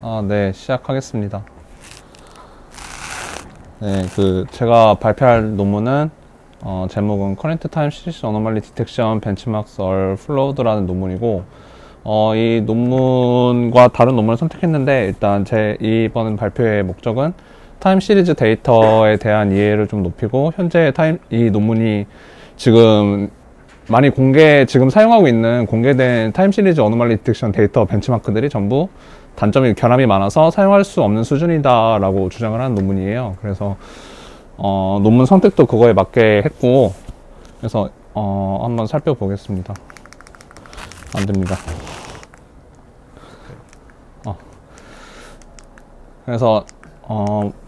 네, 시작하겠습니다. 네, 제가 발표할 논문은, 제목은 Current Time Series Anomaly Detection Benchmarks All Flawed라는 논문이고, 이 논문과 다른 논문을 선택했는데, 일단 이번 발표의 목적은 타임 시리즈 데이터에 대한 이해를 좀 높이고, 현재 이 논문이 지금 지금 사용하고 있는 공개된 타임 시리즈 어노멀리 디텍션 데이터 벤치마크들이 전부 단점이 결함이 많아서 사용할 수 없는 수준이다 라고 주장을 하는 논문이에요. 그래서 논문 선택도 그거에 맞게 했고, 그래서 한번 살펴보겠습니다. 안 됩니다. 그래서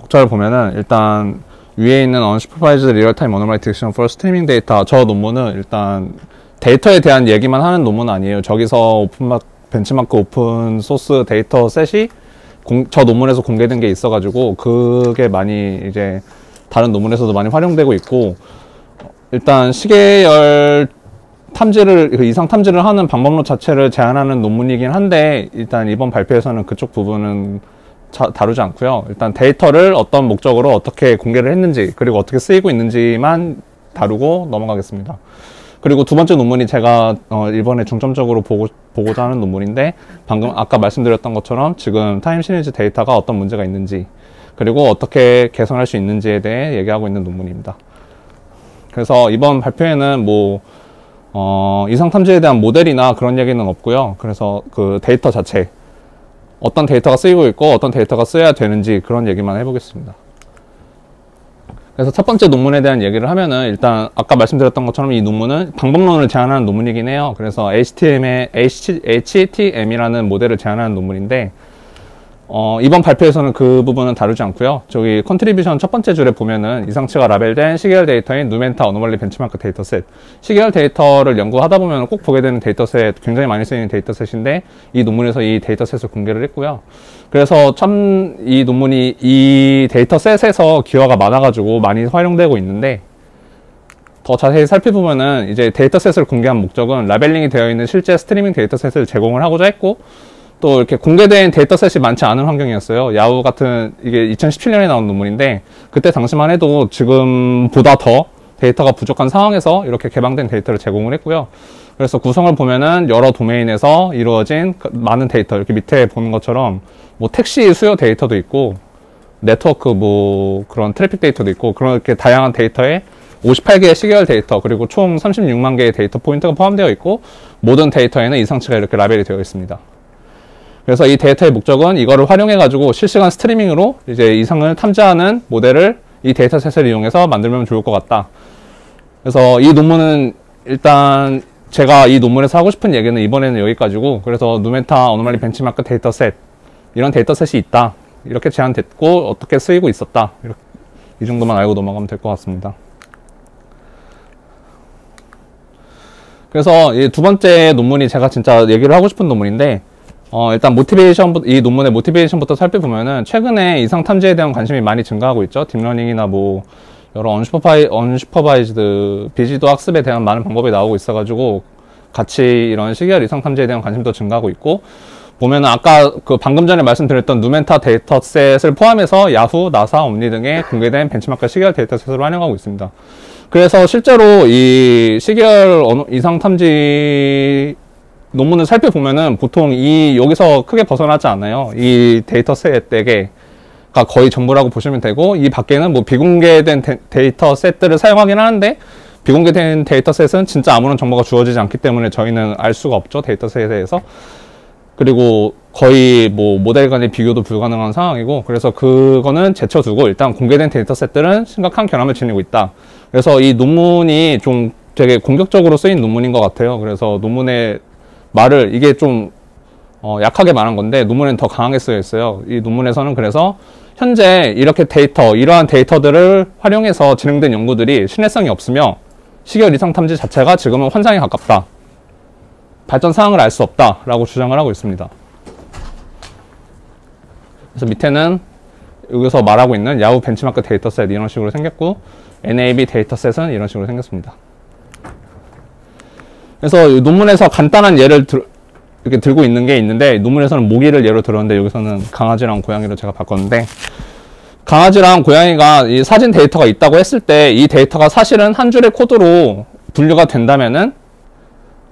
목차를 보면은 일단 위에 있는 Unsupervised Real-Time Anomaly Detection for Streaming Data, 저 논문은 일단 데이터에 대한 얘기만 하는 논문은 아니에요. 저기서 벤치마크 오픈 소스 데이터 셋이 저 논문에서 공개된 게 있어가지고 그게 많이 이제 다른 논문에서도 많이 활용되고 있고, 일단 시계열 탐지를 이상 탐지를 하는 방법론 자체를 제안하는 논문이긴 한데, 일단 이번 발표에서는 그쪽 부분은 다루지 않고요. 일단 데이터를 어떤 목적으로 어떻게 공개를 했는지, 그리고 어떻게 쓰이고 있는지만 다루고 넘어가겠습니다. 그리고 두 번째 논문이 제가 이번에 중점적으로 보고자 하는 논문인데, 방금 아까 말씀드렸던 것처럼 지금 타임 시리즈 데이터가 어떤 문제가 있는지, 그리고 어떻게 개선할 수 있는지에 대해 얘기하고 있는 논문입니다. 그래서 이번 발표에는 이상 탐지에 대한 모델이나 그런 얘기는 없고요. 그래서 그 데이터 자체, 어떤 데이터가 쓰이고 있고 어떤 데이터가 쓰여야 되는지 그런 얘기만 해보겠습니다. 그래서 첫 번째 논문에 대한 얘기를 하면은, 일단 아까 말씀드렸던 것처럼 이 논문은 방법론을 제안하는 논문이긴 해요. 그래서 HTM이라는 모델을 제안하는 논문인데, 이번 발표에서는 그 부분은 다루지 않고요. 저기 컨트리뷰션 첫 번째 줄에 보면은 이상치가 라벨된 시계열 데이터인 누멘타 어노멀리 벤치마크 데이터셋, 시계열 데이터를 연구하다 보면 꼭 보게 되는 데이터셋, 굉장히 많이 쓰이는 데이터셋인데, 이 논문에서 이 데이터셋을 공개를 했고요. 그래서 참 이 논문이 이 데이터셋에서 기여가 많아가지고 많이 활용되고 있는데, 더 자세히 살펴보면은 이제 데이터셋을 공개한 목적은 라벨링이 되어 있는 실제 스트리밍 데이터셋을 제공을 하고자 했고, 또 이렇게 공개된 데이터셋이 많지 않은 환경이었어요. 야후 같은, 이게 2017년에 나온 논문인데, 그때 당시만 해도 지금보다 더 데이터가 부족한 상황에서 이렇게 개방된 데이터를 제공을 했고요. 그래서 구성을 보면은 여러 도메인에서 이루어진 많은 데이터, 이렇게 밑에 보는 것처럼 택시 수요 데이터도 있고, 네트워크 그런 트래픽 데이터도 있고, 그렇게 다양한 데이터에 58개의 시계열 데이터, 그리고 총 36만 개의 데이터 포인트가 포함되어 있고, 모든 데이터에는 이상치가 이렇게 라벨이 되어 있습니다. 그래서 이 데이터의 목적은 이거를 활용해가지고 실시간 스트리밍으로 이제 이상을 탐지하는 모델을 이 데이터셋을 이용해서 만들면 좋을 것 같다. 그래서 이 논문은 일단 제가 이 논문에서 하고 싶은 얘기는 이번에는 여기까지고, 그래서 누멘타 어노멀리 벤치마크 데이터셋, 이런 데이터셋이 있다, 이렇게 제안됐고 어떻게 쓰이고 있었다, 이 정도만 알고 넘어가면 될 것 같습니다. 그래서 이 두 번째 논문이 제가 진짜 얘기를 하고 싶은 논문인데, 일단 이 논문의 모티베이션부터 살펴보면은, 최근에 이상 탐지에 대한 관심이 많이 증가하고 있죠. 딥러닝이나 여러 언슈퍼바이즈드 비지도 학습에 대한 많은 방법이 나오고 있어가지고 같이 이런 시계열 이상 탐지에 대한 관심도 증가하고 있고, 보면은 아까 방금 전에 말씀드렸던 누멘타 데이터셋을 포함해서 야후, 나사, 옴니 등의 공개된 벤치마크 시계열 데이터셋을 활용하고 있습니다. 그래서 실제로 이 시계열 이상 탐지 논문을 살펴보면은 보통 여기서 크게 벗어나지 않아요. 이 데이터셋 4개가 거의 전부라고 보시면 되고, 이 밖에는 비공개된 데이터셋들을 사용하긴 하는데, 비공개된 데이터셋은 진짜 아무런 정보가 주어지지 않기 때문에 저희는 알 수가 없죠, 데이터셋에 대해서. 그리고 거의 모델 간의 비교도 불가능한 상황이고, 그래서 그거는 제쳐두고 일단 공개된 데이터셋들은 심각한 결함을 지니고 있다. 그래서 이 논문이 좀 되게 공격적으로 쓰인 논문인 것 같아요. 그래서 논문의 말을, 이게 좀 약하게 말한 건데 논문에는 더 강하게 쓰여 있어요. 이 논문에서는 그래서 현재 이러한 데이터들을 활용해서 진행된 연구들이 신뢰성이 없으며 시계열 이상 탐지 자체가 지금은 환상에 가깝다, 발전 사항을 알 수 없다 라고 주장을 하고 있습니다. 그래서 밑에는 여기서 말하고 있는 야후 벤치마크 데이터셋 이런 식으로 생겼고, NAB 데이터셋은 이런 식으로 생겼습니다. 그래서 이 논문에서 간단한 예를 이렇게 들고 있는 게 있는데, 논문에서는 모기를 예로 들었는데 여기서는 강아지랑 고양이로 제가 바꿨는데, 강아지랑 고양이가 이 사진 데이터가 있다고 했을 때 이 데이터가 사실은 한 줄의 코드로 분류가 된다면은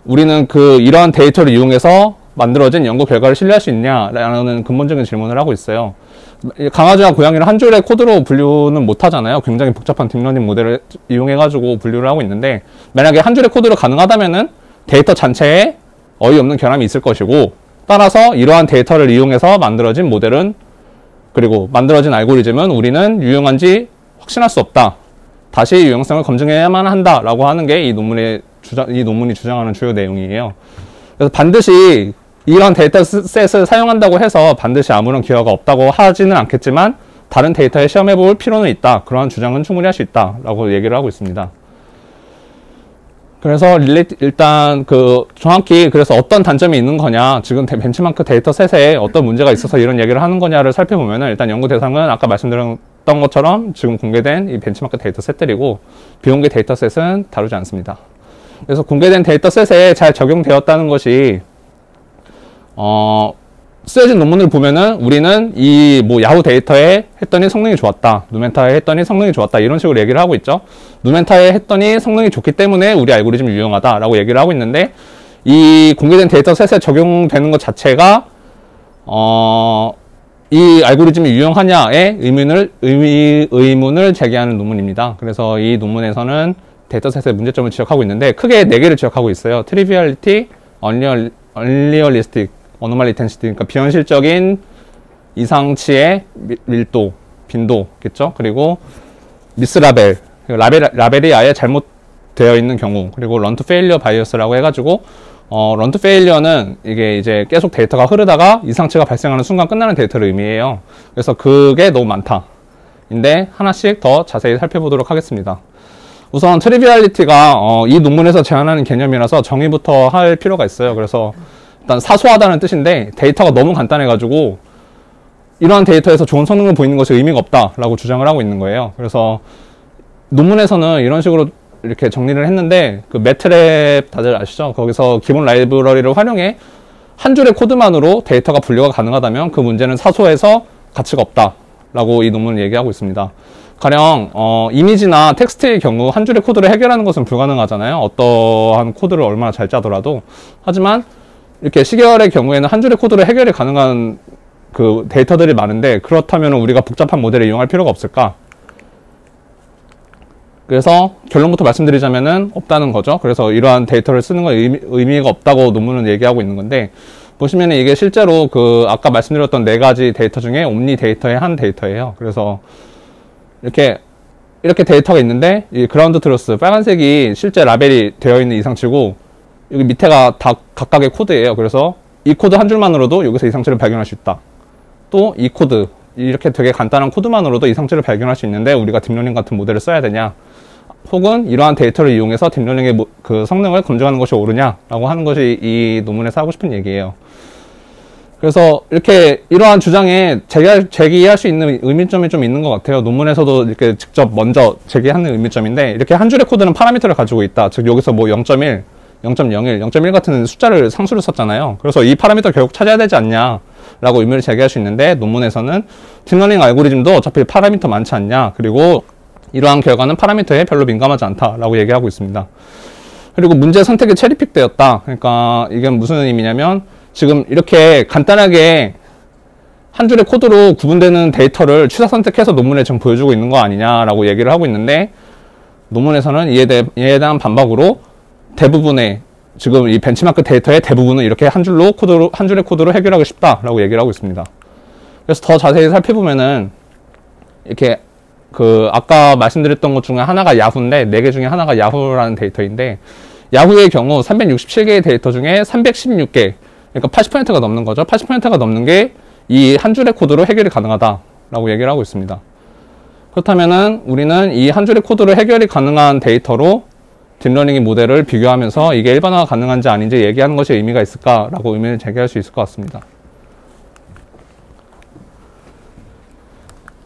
우리는 이러한 데이터를 이용해서 만들어진 연구 결과를 신뢰할 수 있냐라는 근본적인 질문을 하고 있어요. 강아지와 고양이를 한 줄의 코드로 분류는 못 하잖아요. 굉장히 복잡한 딥러닝 모델을 이용해가지고 분류를 하고 있는데, 만약에 한 줄의 코드로 가능하다면은 데이터 전체에 어이없는 결함이 있을 것이고, 따라서 이러한 데이터를 이용해서 만들어진 모델은, 그리고 만들어진 알고리즘은 우리는 유용한지 확신할 수 없다. 다시 유용성을 검증해야만 한다라고 하는 게 이 논문이 주장하는 주요 내용이에요. 그래서 반드시 이런 데이터셋을 사용한다고 해서 반드시 아무런 기여가 없다고 하지는 않겠지만, 다른 데이터에 시험해 볼 필요는 있다. 그러한 주장은 충분히 할 수 있다라고 얘기를 하고 있습니다. 그래서 일단 정확히 그래서 어떤 단점이 있는 거냐, 지금 벤치마크 데이터셋에 어떤 문제가 있어서 이런 얘기를 하는 거냐를 살펴보면은, 일단 연구 대상은 아까 말씀드렸던 것처럼 지금 공개된 이 벤치마크 데이터셋들이고, 비공개 데이터셋은 다루지 않습니다. 그래서 공개된 데이터셋에 잘 적용되었다는 것이 쓰여진 논문을 보면은 우리는 야후 데이터에 했더니 성능이 좋았다, 누멘타에 했더니 성능이 좋았다, 이런 식으로 얘기를 하고 있죠. 누멘타에 했더니 성능이 좋기 때문에 우리 알고리즘이 유용하다라고 얘기를 하고 있는데, 이 공개된 데이터셋에 적용되는 것 자체가 이 알고리즘이 유용하냐에 의문을 제기하는 논문입니다. 그래서 이 논문에서는 데이터셋의 문제점을 지적하고 있는데, 크게 4개를 지적하고 있어요. 트리비얼리티, 언리얼리스틱, 어노말리 텐시티, 그러니까 비현실적인 이상치의 밀도, 빈도겠죠. 그리고 미스라벨, 라벨이 아예 잘못되어 있는 경우, 그리고 런투 페일리어 바이어스라고 해가지고 런투 페일리어는 이게 이제 계속 데이터가 흐르다가 이상치가 발생하는 순간 끝나는 데이터를 의미해요. 그래서 그게 너무 많다. 인데 하나씩 더 자세히 살펴보도록 하겠습니다. 우선 트리비얼리티가 이 논문에서 제안하는 개념이라서 정의부터 할 필요가 있어요. 그래서 일단 사소하다는 뜻인데, 데이터가 너무 간단해가지고 이러한 데이터에서 좋은 성능을 보이는 것이 의미가 없다라고 주장을 하고 있는 거예요. 그래서 논문에서는 이런 식으로 이렇게 정리를 했는데, 매트랩 다들 아시죠? 거기서 기본 라이브러리를 활용해 한 줄의 코드만으로 데이터가 분류가 가능하다면 그 문제는 사소해서 가치가 없다라고 이 논문을 얘기하고 있습니다. 가령 이미지나 텍스트의 경우 한 줄의 코드를 해결하는 것은 불가능하잖아요. 어떠한 코드를 얼마나 잘 짜더라도. 하지만 이렇게 시계열의 경우에는 한 줄의 코드로 해결이 가능한 데이터들이 많은데, 그렇다면 우리가 복잡한 모델을 이용할 필요가 없을까? 그래서 결론부터 말씀드리자면은 없다는 거죠. 그래서 이러한 데이터를 쓰는 건 의미가 없다고 논문은 얘기하고 있는 건데, 보시면은 이게 실제로 아까 말씀드렸던 4가지 데이터 중에 옴니 데이터의 한 데이터예요. 그래서 이렇게 데이터가 있는데, 이 그라운드 트루스 빨간색이 실제 라벨이 되어 있는 이상치고, 여기 밑에가 다 각각의 코드예요. 그래서 이 코드 한 줄만으로도 여기서 이상치를 발견할 수 있다. 또 이 코드, 이렇게 되게 간단한 코드만으로도 이상치를 발견할 수 있는데 우리가 딥러닝 같은 모델을 써야 되냐, 혹은 이러한 데이터를 이용해서 딥러닝의 성능을 검증하는 것이 옳으냐라고 하는 것이 이 논문에서 하고 싶은 얘기예요. 그래서 이러한 주장에 제기할 수 있는 의미점이 좀 있는 것 같아요. 논문에서도 이렇게 직접 먼저 제기하는 의미점인데, 이렇게 한 줄의 코드는 파라미터를 가지고 있다. 즉 여기서 0.1, 0.01, 0.1 같은 상수를 썼잖아요. 그래서 이 파라미터 결국 찾아야 되지 않냐라고 의미를 제기할 수 있는데, 논문에서는 딥러닝 알고리즘도 어차피 파라미터 많지 않냐, 그리고 이러한 결과는 파라미터에 별로 민감하지 않다라고 얘기하고 있습니다. 그리고 문제 선택이 체리픽 되었다. 그러니까 이게 무슨 의미냐면, 지금 이렇게 간단하게 한 줄의 코드로 구분되는 데이터를 취사 선택해서 논문에 지금 보여주고 있는 거 아니냐라고 얘기를 하고 있는데, 논문에서는 이에 대한 반박으로 대부분의 지금 이 벤치마크 데이터의 대부분은 이렇게 한 줄의 코드로 해결하고 싶다라고 얘기를 하고 있습니다. 그래서 더 자세히 살펴보면은 이렇게 아까 말씀드렸던 것 중에 하나가 야후인데, 4개 중에 하나가 야후라는 데이터인데, 야후의 경우 367개의 데이터 중에 316개, 그러니까 80%가 넘는 거죠. 80%가 넘는 게 이 한 줄의 코드로 해결이 가능하다라고 얘기를 하고 있습니다. 그렇다면은 우리는 이 한 줄의 코드로 해결이 가능한 데이터로 딥러닝 모델을 비교하면서 이게 일반화가 가능한지 아닌지 얘기하는 것이 의미가 있을까라고 의미를 제기할 수 있을 것 같습니다.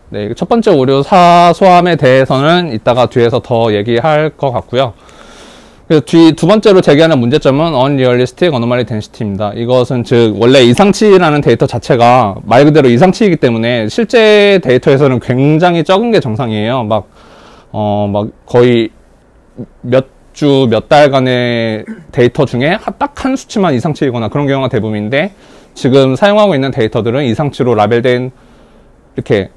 네, 첫 번째 오류 사소함에 대해서는 이따가 뒤에서 더 얘기할 것 같고요. 그래서 두 번째로 제기하는 문제점은 unrealistic anomaly density입니다. 이것은 즉 원래 이상치라는 데이터 자체가 말 그대로 이상치이기 때문에 실제 데이터에서는 굉장히 적은 게 정상이에요. 막 거의 몇 주, 몇 달간의 데이터 중에 딱 한 수치만 이상치이거나 그런 경우가 대부분인데, 지금 사용하고 있는 데이터들은 이상치로 라벨된 이렇게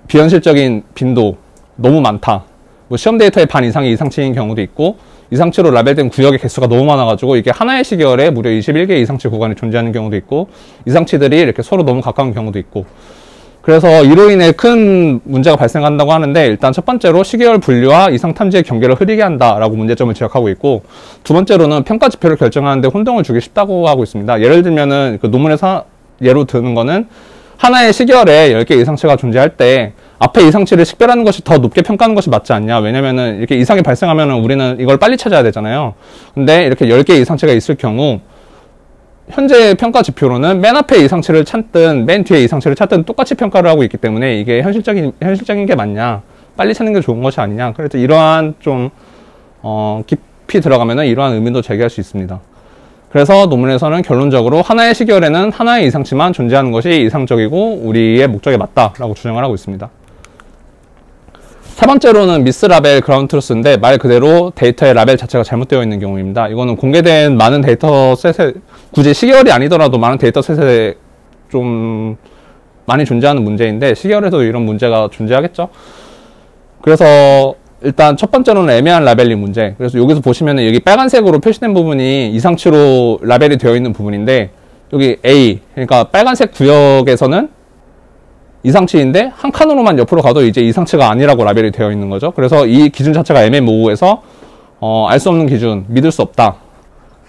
비현실적인 빈도 너무 많다. 뭐 시험 데이터의 반 이상이 이상치인 경우도 있고, 이상치로 라벨된 구역의 개수가 너무 많아가지고 이게 하나의 시계열에 무려 21개의 이상치 구간이 존재하는 경우도 있고, 이상치들이 이렇게 서로 너무 가까운 경우도 있고, 그래서 이로 인해 큰 문제가 발생한다고 하는데, 일단 첫 번째로 시계열 분류와 이상 탐지의 경계를 흐리게 한다라고 문제점을 지적하고 있고, 두 번째로는 평가 지표를 결정하는데 혼동을 주기 쉽다고 하고 있습니다. 예를 들면은 그 논문에서 예로 드는 거는 하나의 시계열에 10개 이상치가 존재할 때 앞에 이상치를 식별하는 것이 더 높게 평가하는 것이 맞지 않냐. 왜냐면은 이렇게 이상이 발생하면은 우리는 이걸 빨리 찾아야 되잖아요. 근데 이렇게 10개 이상치가 있을 경우 현재 평가 지표로는 맨 앞에 이상치를 찾든 맨 뒤에 이상치를 찾든 똑같이 평가를 하고 있기 때문에 이게 현실적인 게 맞냐, 빨리 찾는 게 좋은 것이 아니냐. 그래서 이러한 좀 깊이 들어가면은 이러한 의미도 제기할 수 있습니다. 그래서 논문에서는 결론적으로 하나의 시계열에는 하나의 이상치만 존재하는 것이 이상적이고 우리의 목적에 맞다라고 주장을 하고 있습니다. 세 번째로는 미스 라벨 그라운드 트루스인데, 말 그대로 데이터의 라벨 자체가 잘못되어 있는 경우입니다. 이거는 공개된 많은 데이터셋에, 굳이 시계열이 아니더라도 많은 데이터셋에 좀 많이 존재하는 문제인데, 시계열에도 이런 문제가 존재하겠죠. 그래서 일단 첫 번째로는 애매한 라벨링 문제. 그래서 여기서 보시면은 여기 빨간색으로 표시된 부분이 이상치로 라벨이 되어 있는 부분인데, 여기 A, 그러니까 빨간색 구역에서는 이상치인데 한 칸으로만 옆으로 가도 이제 이상치가 아니라고 라벨이 되어 있는 거죠. 그래서 이 기준 자체가 애매모호해서 알 수 없는 기준, 믿을 수 없다.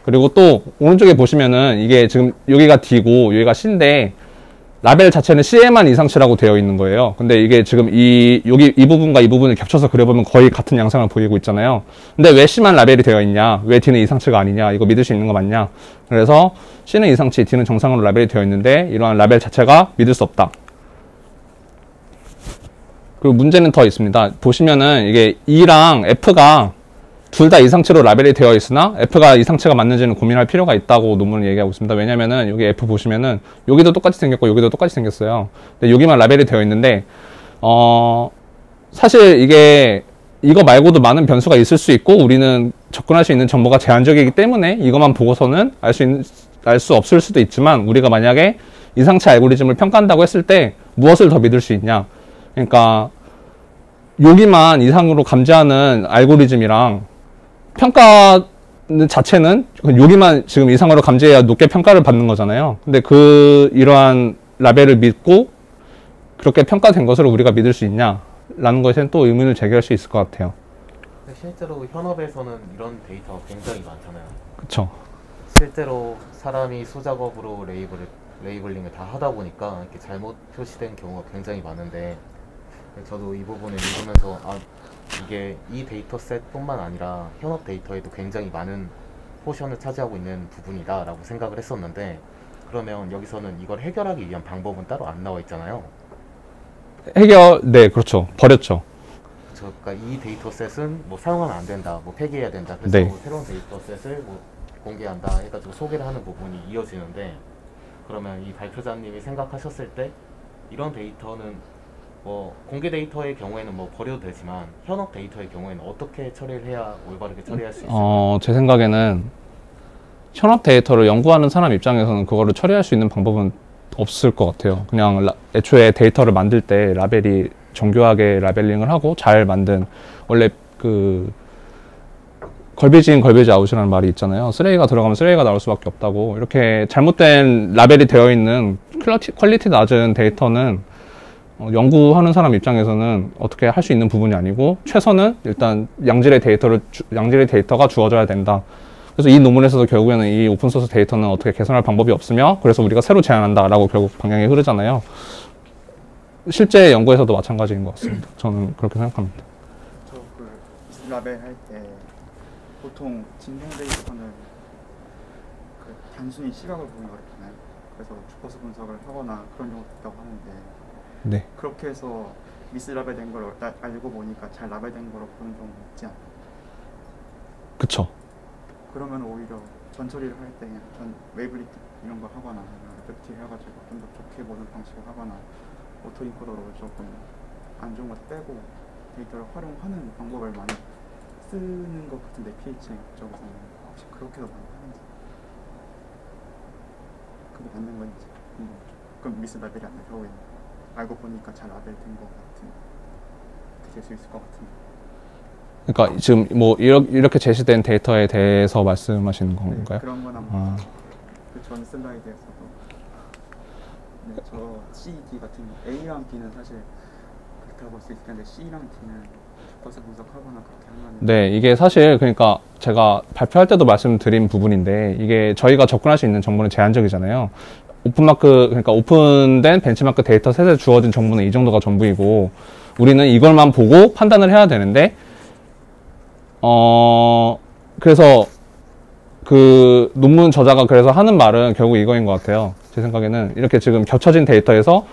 그리고 또 오른쪽에 보시면은 이게 지금 여기가 D고 여기가 C인데 라벨 자체는 C에만 이상치라고 되어 있는 거예요. 근데 이게 지금 이 부분과 이 부분을 겹쳐서 그려보면 거의 같은 양상을 보이고 있잖아요. 근데 왜 C만 라벨이 되어 있냐, 왜 D는 이상치가 아니냐, 이거 믿을 수 있는 거 맞냐. 그래서 C는 이상치, D는 정상으로 라벨이 되어 있는데 이러한 라벨 자체가 믿을 수 없다. 그리고 문제는 더 있습니다. 보시면은 이게 E랑 F가 둘 다 이상치로 라벨이 되어 있으나 F가 이상치가 맞는지는 고민할 필요가 있다고 논문을 얘기하고 있습니다. 왜냐면은 여기 F 보시면은 여기도 똑같이 생겼고 여기도 똑같이 생겼어요. 근데 여기만 라벨이 되어 있는데 사실 이거 말고도 많은 변수가 있을 수 있고 우리는 접근할 수 있는 정보가 제한적이기 때문에 이것만 보고서는 알 수 없을 수도 있지만, 우리가 만약에 이상치 알고리즘을 평가한다고 했을 때 무엇을 더 믿을 수 있냐. 그러니까 여기만 이상으로 감지하는 알고리즘이랑 평가 자체는 여기만 지금 이상으로 감지해야 높게 평가를 받는 거잖아요. 근데 이러한 라벨을 믿고 그렇게 평가된 것을 우리가 믿을 수 있냐라는 것에는 또 의문을 제기할 수 있을 것 같아요. 실제로 현업에서는 이런 데이터가 굉장히 많잖아요. 그쵸. 실제로 사람이 수작업으로 레이블링을 다 하다 보니까 이렇게 잘못 표시된 경우가 굉장히 많은데, 저도 이 부분을 읽으면서 이게 이 데이터셋 뿐만 아니라 현업 데이터에도 굉장히 많은 포션을 차지하고 있는 부분이다 라고 생각을 했었는데, 그러면 여기서는 이걸 해결하기 위한 방법은 따로 안 나와 있잖아요. 네, 그렇죠. 버렸죠. 그러니까 이 데이터셋은 뭐 사용하면 안 된다, 뭐 폐기해야 된다, 그래서 네. 뭐 새로운 데이터셋을 뭐 공개한다 해가지고 소개를 하는 부분이 이어지는데, 그러면 이 발표자님이 생각하셨을 때 이런 데이터는 뭐 공개 데이터의 경우에는 뭐 버려도 되지만 현업 데이터의 경우에는 어떻게 처리를 해야 올바르게 처리할 수 있을까요? 제 생각에는 현업 데이터를 연구하는 사람 입장에서는 그거를 처리할 수 있는 방법은 없을 것 같아요. 그냥 애초에 데이터를 만들 때 라벨이 정교하게 라벨링을 하고 잘 만든, 원래 걸비지 인 걸비지 아웃이라는 말이 있잖아요. 쓰레기가 들어가면 쓰레기가 나올 수밖에 없다고. 이렇게 잘못된 라벨이 되어 있는 퀄리티 낮은 데이터는 연구하는 사람 입장에서는 어떻게 할 수 있는 부분이 아니고, 최선은 일단 양질의 데이터가 주어져야 된다. 그래서 이 논문에서도 결국에는 이 오픈소스 데이터는 어떻게 개선할 방법이 없으며, 그래서 우리가 새로 제안한다라고 결국 방향이 흐르잖아요. 실제 연구에서도 마찬가지인 것 같습니다. 저는 그렇게 생각합니다. 저 라벨 할 때 보통 진동 데이터는 단순히 시각을 보는 거잖아요. 그래서 주파수 분석을 하거나 그런 경우도 있다고 하는데, 네. 그렇게 해서 미스 라벨된 걸 알고 보니까 잘 라벨된 거로 보는 경우는 있지 않나요? 그쵸. 그러면 오히려 전처리를 할 때 전 웨이블리 이런 걸 하거나 웹티 해가지고 좀 더 좋게 보는 방식을 하거나 오토인코더로 조금 안 좋은 것 빼고 데이터를 활용하는 방법을 많이 쓰는 것 같은데 PH 쪽에서는 혹시 그렇게도 많이 하는지 그게 맞는 건지 그럼 미스 라벨이 안 나고 알고 보니까 잘 라벨 된 것 같은 그렇게 될 수 있을 것 같은데 그러니까 지금 뭐 이렇게 제시된 데이터에 대해서 말씀하시는 건가요? 네, 그런 거나 그전 슬라이드에서도 네, 저 CD 같은 거 A랑 B는 사실 그렇다고 볼 수 있을 텐데 C랑 D는 주파수 분석하거나 그렇게 하면 네, 이게 사실 그러니까 제가 발표할 때도 말씀드린 부분인데 이게 저희가 접근할 수 있는 정보는 제한적이잖아요. 오픈마크 그러니까 오픈된 벤치마크 데이터 셋에 주어진 정보는 이 정도가 전부이고 우리는 이걸만 보고 판단을 해야 되는데 그래서 그 논문 저자가 그래서 하는 말은 결국 이거인 것 같아요. 제 생각에는 이렇게 지금 겹쳐진 데이터에서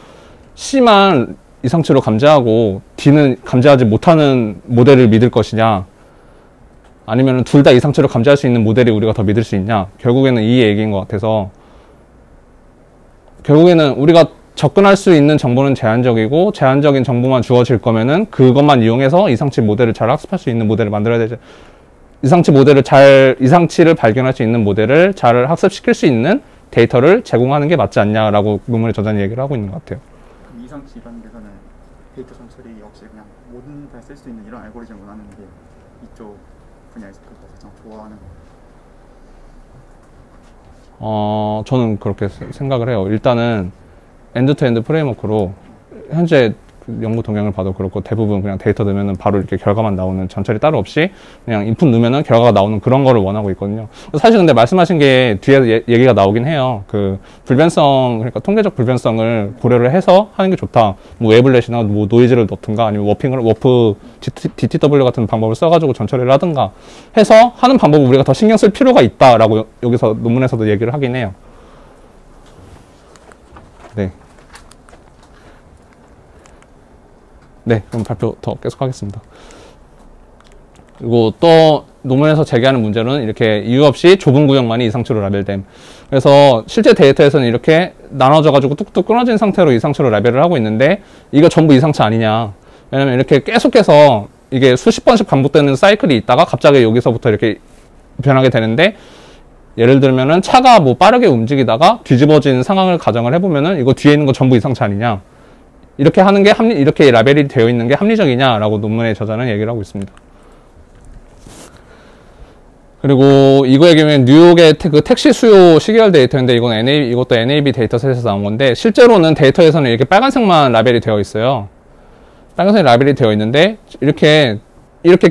C만 이상치로 감지하고 D는 감지하지 못하는 모델을 믿을 것이냐 아니면 둘 다 이상치로 감지할 수 있는 모델이 우리가 더 믿을 수 있냐 결국에는 이 얘기인 것 같아서 결국에는 우리가 접근할 수 있는 정보는 제한적이고 제한적인 정보만 주어질 거면은 그것만 이용해서 이상치 모델을 잘 학습할 수 있는 모델을 만들어야 되죠. 이상치를 발견할 수 있는 모델을 잘 학습시킬 수 있는 데이터를 제공하는 게 맞지 않냐라고 논문의 저자는 얘기를 하고 있는 것 같아요. 그럼 이상치 이런 데서는 데이터 전처리 없이 그냥 모든 다 쓸 수 있는 이런 알고리즘을 원하는 게 이쪽 분야에서 그거 가장 좋아하는 거. 저는 그렇게 생각을 해요. 일단은 엔드-투-엔드 프레임워크로 현재 연구 동향을 봐도 그렇고 대부분 그냥 데이터 넣으면은 바로 이렇게 결과만 나오는 전처리 따로 없이 그냥 인풋 넣으면은 결과가 나오는 그런 거를 원하고 있거든요. 사실 근데 말씀하신 게 뒤에 얘기가 나오긴 해요. 그 불변성 그러니까 통계적 불변성을 고려를 해서 하는 게 좋다. 뭐 웨이블렛이나 뭐 노이즈를 넣든가 아니면 워프 DTW 같은 방법을 써가지고 전처리를 하든가 해서 하는 방법을 우리가 더 신경 쓸 필요가 있다라고 여기서 논문에서도 얘기를 하긴 해요. 네. 네, 그럼 발표 더 계속하겠습니다. 그리고 또 논문에서 제기하는 문제는 이렇게 이유 없이 좁은 구역만이 이상치로 라벨됨. 그래서 실제 데이터에서는 이렇게 나눠져가지고 뚝뚝 끊어진 상태로 이상치로 라벨을 하고 있는데 이거 전부 이상치 아니냐. 왜냐면 이렇게 계속해서 이게 수십 번씩 반복되는 사이클이 있다가 갑자기 여기서부터 이렇게 변하게 되는데 예를 들면은 차가 뭐 빠르게 움직이다가 뒤집어진 상황을 가정을 해보면은 이거 뒤에 있는 거 전부 이상치 아니냐. 이렇게 하는 게 이렇게 라벨이 되어 있는 게 합리적이냐라고 논문의 저자는 얘기를 하고 있습니다. 그리고 이거의 경우에는 뉴욕의 그 택시 수요 시계열 데이터인데 이것도 NAB 데이터셋에서 나온 건데 실제로는 데이터에서는 이렇게 빨간색만 라벨이 되어 있어요. 빨간색 라벨이 되어 있는데 이렇게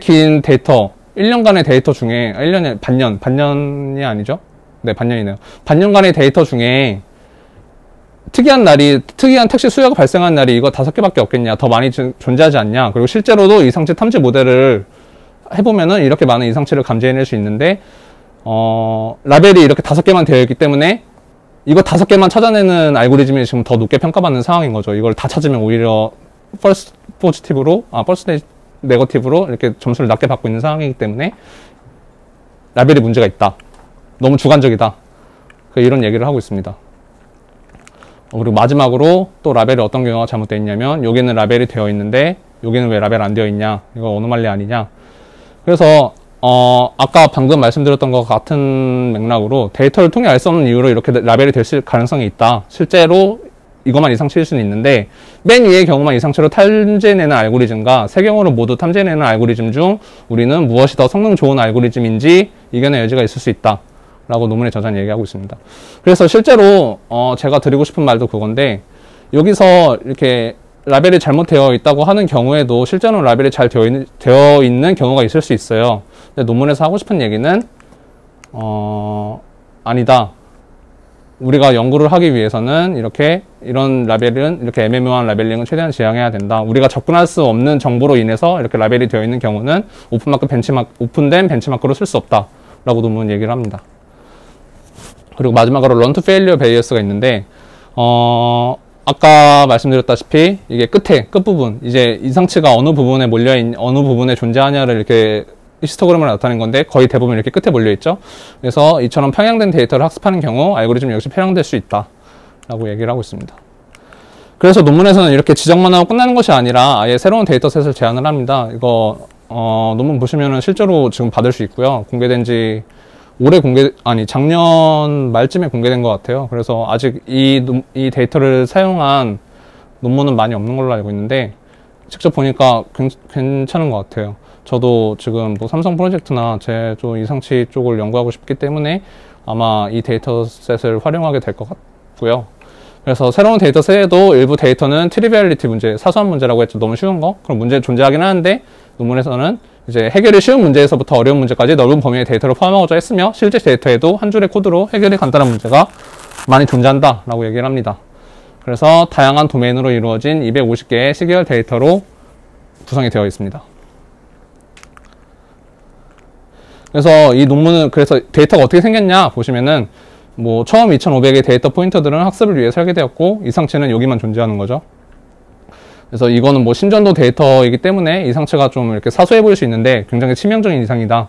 긴 데이터 1년간의 데이터 중에 1년이 반년이 아니죠? 네, 반년이네요. 반년간의 데이터 중에 특이한 택시 수요가 발생한 날이 이거 5개밖에 없겠냐, 더 많이 존재하지 않냐. 그리고 실제로도 이상치 탐지 모델을 해보면은 이렇게 많은 이상치를 감지해낼 수 있는데 라벨이 이렇게 5개만 되어 있기 때문에 이거 5개만 찾아내는 알고리즘이 지금 더 높게 평가받는 상황인 거죠. 이걸 다 찾으면 오히려 false 네거티브로 이렇게 점수를 낮게 받고 있는 상황이기 때문에 라벨이 문제가 있다. 너무 주관적이다. 이런 얘기를 하고 있습니다. 그리고 마지막으로 또 라벨이 어떤 경우가 잘못되어 있냐면 여기는 라벨이 되어 있는데 여기는 왜 라벨 안 되어 있냐, 이거 어노말리 아니냐. 그래서 아까 방금 말씀드렸던 것 같은 맥락으로 데이터를 통해 알 수 없는 이유로 이렇게 라벨이 될 가능성이 있다. 실제로 이것만 이상치일 수는 있는데 맨 위의 경우만 이상치로 탐지해내는 알고리즘과 세 경우로 모두 탐지해내는 알고리즘 중 우리는 무엇이 더 성능 좋은 알고리즘인지 이견의 여지가 있을 수 있다 라고 논문의 저자는 얘기하고 있습니다. 그래서 실제로 제가 드리고 싶은 말도 그건데 여기서 이렇게 라벨이 잘못되어 있다고 하는 경우에도 실제로는 라벨이 잘 되어 있는 경우가 있을 수 있어요. 근데 논문에서 하고 싶은 얘기는 아니다. 우리가 연구를 하기 위해서는 이런 라벨은 이렇게 애매모호한 라벨링은 최대한 지양해야 된다. 우리가 접근할 수 없는 정보로 인해서 이렇게 라벨이 되어 있는 경우는 오픈된 벤치마크로 쓸 수 없다 라고 논문은 얘기를 합니다. 그리고 마지막으로 run to failure bias가 있는데 아까 말씀드렸다시피 이게 끝부분 이제 이상치가 어느 부분에 존재하냐를 이렇게 히스토그램을 나타낸 건데 거의 대부분 이렇게 끝에 몰려 있죠. 그래서 이처럼 평양된 데이터를 학습하는 경우 알고리즘 역시 편향될 수 있다 라고 얘기를 하고 있습니다. 그래서 논문에서는 이렇게 지적만 하고 끝나는 것이 아니라 아예 새로운 데이터셋을 제안을 합니다. 이거 논문 보시면은 실제로 지금 받을 수 있고요. 공개된 지 작년 말쯤에 공개된 것 같아요. 그래서 아직 이 데이터를 사용한 논문은 많이 없는 걸로 알고 있는데 직접 보니까 괜찮은 것 같아요. 저도 지금 뭐 삼성 프로젝트나 제 쪽 이상치 쪽을 연구하고 싶기 때문에 아마 이 데이터셋을 활용하게 될 것 같고요. 그래서 새로운 데이터셋에도 일부 데이터는 트리비얼리티 문제, 사소한 문제라고 했죠. 너무 쉬운 거? 그럼 문제 존재하긴 하는데 논문에서는 이제 해결이 쉬운 문제에서부터 어려운 문제까지 넓은 범위의 데이터를 포함하고자 했으며 실제 데이터에도 한 줄의 코드로 해결이 간단한 문제가 많이 존재한다 라고 얘기를 합니다. 그래서 다양한 도메인으로 이루어진 250개의 시계열 데이터로 구성이 되어 있습니다. 그래서 이 논문은 그래서 데이터가 어떻게 생겼냐 보시면은 뭐 처음 2500의 데이터 포인터들은 학습을 위해 설계되었고 이상치는 여기만 존재하는 거죠. 그래서 이거는 뭐 신전도 데이터이기 때문에 이상치가 좀 이렇게 사소해 보일 수 있는데 굉장히 치명적인 이상이다.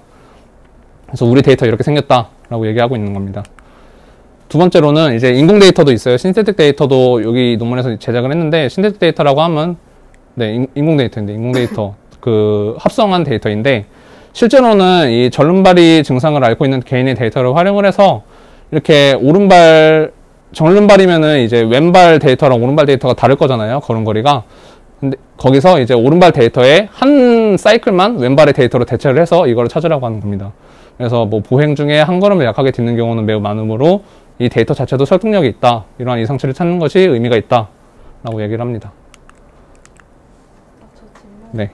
그래서 우리 데이터 이렇게 생겼다라고 얘기하고 있는 겁니다. 두 번째로는 이제 인공 데이터도 있어요. 신세틱 데이터도 여기 논문에서 제작을 했는데 신세틱 데이터라고 하면 네, 인공 데이터인데 인공 데이터 그 합성한 데이터인데 실제로는 이 절름발이 증상을 앓고 있는 개인의 데이터를 활용을 해서 이렇게 정른발이면은 이제 왼발 데이터랑 오른발 데이터가 다를 거잖아요. 걸음걸이가. 근데 거기서 이제 오른발 데이터에 한 사이클만 왼발의 데이터로 대체를 해서 이걸 찾으라고 하는 겁니다. 그래서 뭐 보행 중에 한 걸음을 약하게 딛는 경우는 매우 많으므로 이 데이터 자체도 설득력이 있다. 이러한 이상치를 찾는 것이 의미가 있다. 라고 얘기를 합니다. 저 질문 네.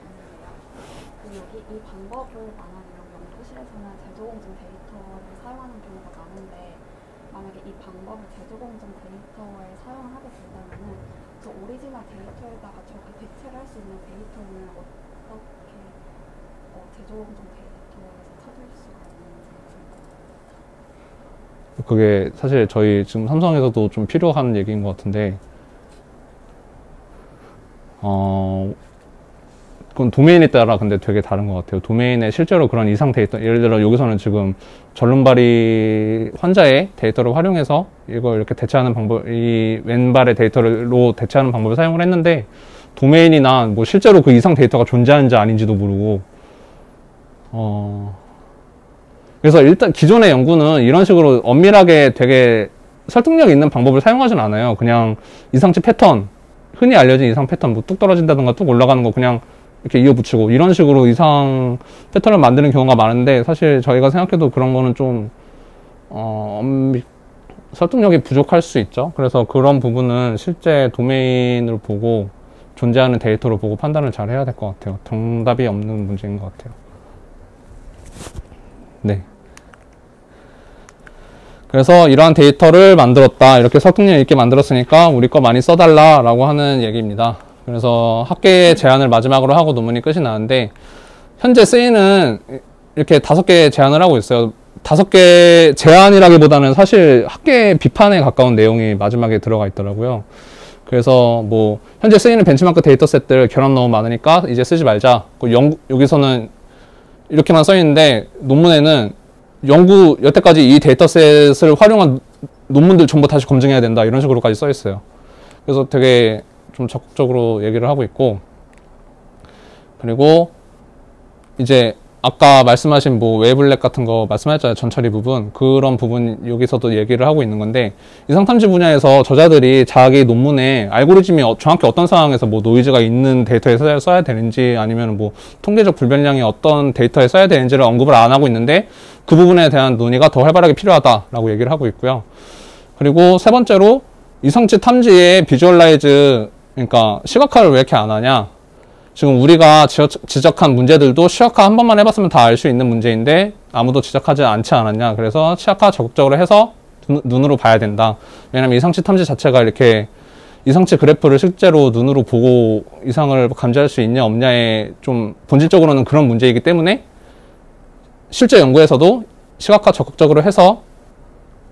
여기 이 방법을 만약 이런 연구실에서는 제조공정 데이터를 사용하는 경우가 많은데 만약에 이 방법을 제조공정 데이터에 사용을 하게 된다면은 저 오리지널 데이터에다가 저렇게 대체를 할 수 있는 데이터는 어떻게 제조공정 데이터에서 찾을 수가 있는지 그게 사실 저희 지금 삼성에서도 좀 필요한 얘기인 것 같은데 그건 도메인에 따라 근데 되게 다른 것 같아요. 도메인에 실제로 그런 이상 데이터, 예를 들어 여기서는 지금 절름발이 환자의 데이터를 활용해서 이걸 이렇게 대체하는 방법, 이 왼발의 데이터로 대체하는 방법을 사용을 했는데 도메인이나 뭐 실제로 그 이상 데이터가 존재하는지 아닌지도 모르고 그래서 일단 기존의 연구는 이런 식으로 엄밀하게 되게 설득력 있는 방법을 사용하진 않아요. 그냥 이상치 패턴, 흔히 알려진 이상 패턴, 뭐 뚝 떨어진다든가 뚝 올라가는 거 그냥 이렇게 이어붙이고 이런 식으로 이상 패턴을 만드는 경우가 많은데 사실 저희가 생각해도 그런 거는 좀 설득력이 부족할 수 있죠. 그래서 그런 부분은 실제 도메인을 보고 존재하는 데이터로 보고 판단을 잘 해야 될 것 같아요. 정답이 없는 문제인 것 같아요. 네. 그래서 이러한 데이터를 만들었다. 이렇게 설득력 있게 만들었으니까 우리 거 많이 써달라 라고 하는 얘기입니다. 그래서 학계의 제안을 마지막으로 하고 논문이 끝이 나는데 현재 쓰이는 이렇게 5개 제안을 하고 있어요. 5개 제안이라기보다는 사실 학계 비판에 가까운 내용이 마지막에 들어가 있더라고요. 그래서 뭐 현재 쓰이는 벤치마크 데이터셋들 결함 너무 많으니까 이제 쓰지 말자. 여기서는 이렇게만 써 있는데 논문에는 여태까지 이 데이터셋을 활용한 논문들 전부 다시 검증해야 된다 이런 식으로까지 써 있어요. 그래서 되게 좀 적극적으로 얘기를 하고 있고, 그리고 이제 아까 말씀하신 뭐 웨이블렛 같은 거 말씀하셨잖아요. 전처리 부분. 그런 부분 여기서도 얘기를 하고 있는 건데 이상탐지 분야에서 저자들이 자기 논문에 알고리즘이 정확히 어떤 상황에서 뭐 노이즈가 있는 데이터에 써야 되는지 아니면 뭐 통계적 불변량이 어떤 데이터에 써야 되는지를 언급을 안 하고 있는데 그 부분에 대한 논의가 더 활발하게 필요하다라고 얘기를 하고 있고요. 그리고 세 번째로 이상치 탐지의 비주얼라이즈, 그러니까 시각화를 왜 이렇게 안 하냐. 지금 우리가 지적한 문제들도 시각화 한 번만 해봤으면 다 알 수 있는 문제인데 아무도 지적하지 않지 않았냐. 그래서 시각화 적극적으로 해서 눈으로 봐야 된다. 왜냐면 이상치 탐지 자체가 이렇게 이상치 그래프를 실제로 눈으로 보고 이상을 감지할 수 있냐 없냐에 좀 본질적으로는 그런 문제이기 때문에 실제 연구에서도 시각화 적극적으로 해서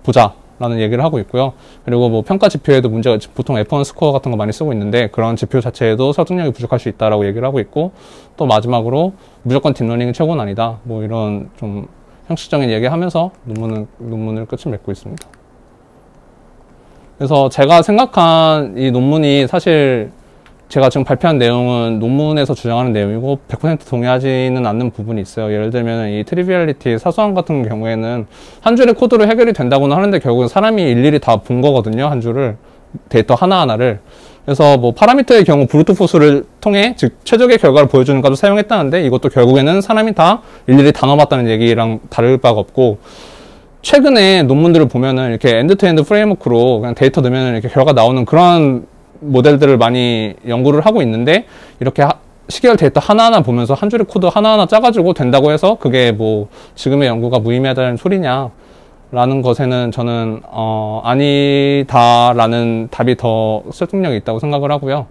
보자 라는 얘기를 하고 있고요. 그리고 뭐 평가 지표에도 문제가, 보통 F1 스코어 같은 거 많이 쓰고 있는데 그런 지표 자체에도 설득력이 부족할 수 있다라고 얘기를 하고 있고, 또 마지막으로 무조건 딥러닝이 최고는 아니다, 뭐 이런 좀 형식적인 얘기하면서 논문을 끝을 맺고 있습니다. 그래서 제가 생각한 이 논문이, 사실 제가 지금 발표한 내용은 논문에서 주장하는 내용이고 100% 동의하지는 않는 부분이 있어요. 예를 들면 이 트리비얼리티, 사소함 같은 경우에는 한 줄의 코드로 해결이 된다고는 하는데 결국은 사람이 일일이 다 본 거거든요. 한 줄을, 데이터 하나하나를. 그래서 뭐 파라미터의 경우 브루트 포스를 통해, 즉 최적의 결과를 보여주는 것도 사용했다는데 이것도 결국에는 사람이 다 일일이 다 넣어봤다는 얘기랑 다를 바가 없고, 최근에 논문들을 보면은 이렇게 엔드-투-엔드 프레임워크로 그냥 데이터 넣으면 이렇게 결과 나오는 그런 모델들을 많이 연구를 하고 있는데, 이렇게 시계열 데이터 하나하나 보면서 한 줄의 코드 하나하나 짜가지고 된다고 해서 그게 뭐 지금의 연구가 무의미하다는 소리냐 라는 것에는 저는 아니다라는 답이 더 설득력이 있다고 생각을 하고요.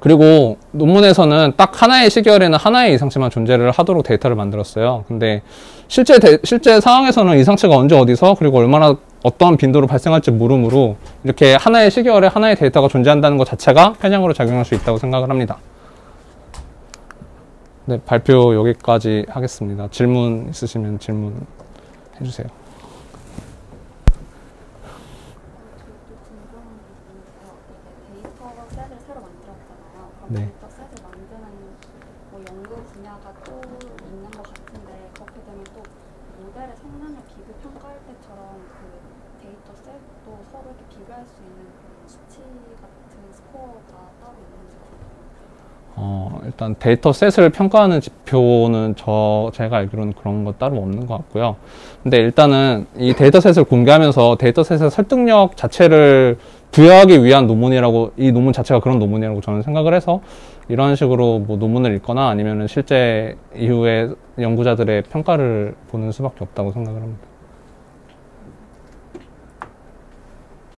그리고 논문에서는 딱 하나의 시계열에는 하나의 이상치만 존재를 하도록 데이터를 만들었어요. 근데 실제 상황에서는 이상치가 언제 어디서, 그리고 얼마나 어떤 빈도로 발생할지 모르므로 이렇게 하나의 시계열에 하나의 데이터가 존재한다는 것 자체가 편향으로 작용할 수 있다고 생각을 합니다. 네, 발표 여기까지 하겠습니다. 질문 있으시면 질문 해주세요. 데이터 셋을 새로 만들었잖아요. 그럼 네. 데이터 셋을 만드는 뭐 연구 분야가 또 있는 것 같은데, 그렇게 되면 또 모델의 성능을 비교 평가할 때처럼 그 데이터 셋도 서로 이렇게 비교할 수 있는 그런 수치 같은 스코어가 따로 있는지 궁금해요. 일단 데이터 셋을 평가하는 지표는 제가 알기로는 그런 거 따로 없는 것 같고요. 근데 일단은 이 데이터 셋을 공개하면서 데이터 셋의 설득력 자체를 부여하기 위한 논문이라고, 이 논문 자체가 그런 논문이라고 저는 생각을 해서 이런 식으로 뭐 논문을 읽거나 아니면은 실제 이후에 연구자들의 평가를 보는 수밖에 없다고 생각을 합니다.